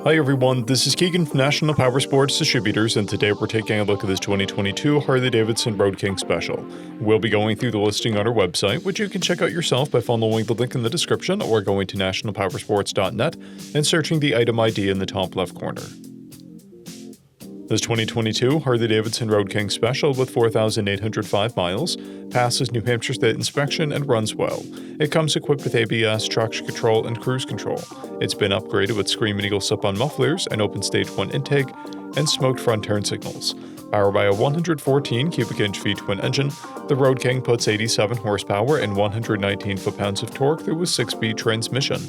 Hi everyone, this is Keegan from National Powersports Distributors, and today we're taking a look at this 2022 Harley-Davidson Road King Special. We'll be going through the listing on our website, which you can check out yourself by following the link in the description or going to nationalpowersports.net and searching the item ID in the top left corner. This 2022 Harley-Davidson Road King Special with 4,805 miles passes New Hampshire State inspection and runs well. It comes equipped with ABS, traction control, and cruise control. It's been upgraded with Screaming Eagle slip-on mufflers, an open stage 1 intake, and smoked front turn signals. Powered by a 114 cubic inch V twin engine, the Road King puts 87 horsepower and 119 foot-pounds of torque through a 6-speed transmission.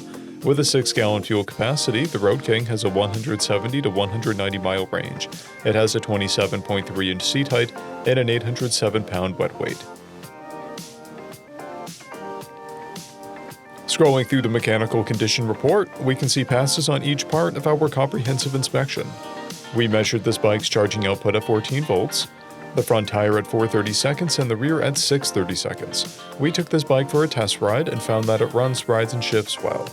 With a 6-gallon fuel capacity, the Road King has a 170 to 190 mile range. It has a 27.3 inch seat height and an 807-pound wet weight. Scrolling through the mechanical condition report, we can see passes on each part of our comprehensive inspection. We measured this bike's charging output at 14 volts, the front tire at 430 seconds and the rear at 630 seconds. We took this bike for a test ride and found that it runs, rides, and shifts well.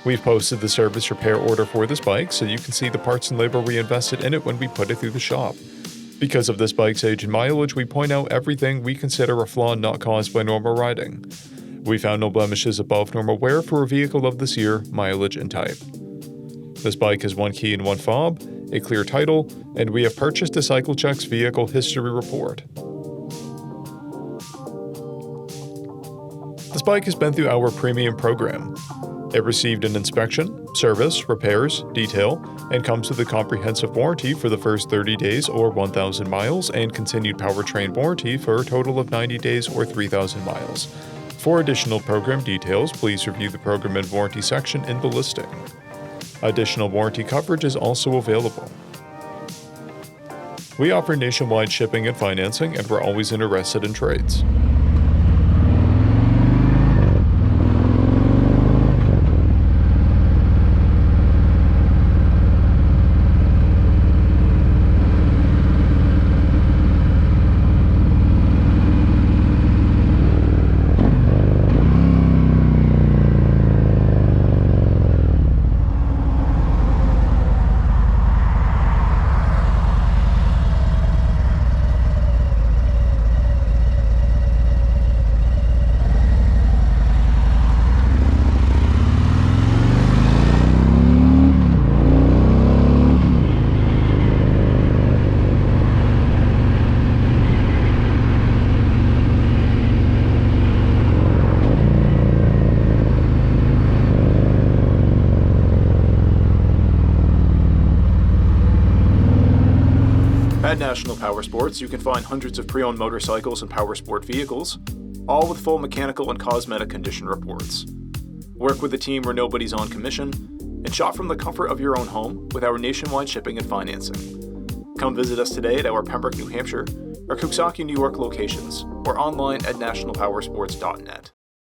We've posted the service repair order for this bike so you can see the parts and labor we invested in it when we put it through the shop. Because of this bike's age and mileage, we point out everything we consider a flaw not caused by normal riding. We found no blemishes above normal wear for a vehicle of this year, mileage, and type. This bike has 1 key and 1 fob, a clear title, and we have purchased a CycleCheck's vehicle history report. This bike has been through our premium program. It received an inspection, service, repairs, detail, and comes with a comprehensive warranty for the first 30 days or 1,000 miles and continued powertrain warranty for a total of 90 days or 3,000 miles. For additional program details, please review the program and warranty section in the listing. Additional warranty coverage is also available. We offer nationwide shipping and financing, and we're always interested in trades. At National Powersports, you can find hundreds of pre-owned motorcycles and powersport vehicles, all with full mechanical and cosmetic condition reports. Work with a team where nobody's on commission, and shop from the comfort of your own home with our nationwide shipping and financing. Come visit us today at our Pembroke, New Hampshire, or Coxsackie, New York locations, or online at nationalpowersports.net.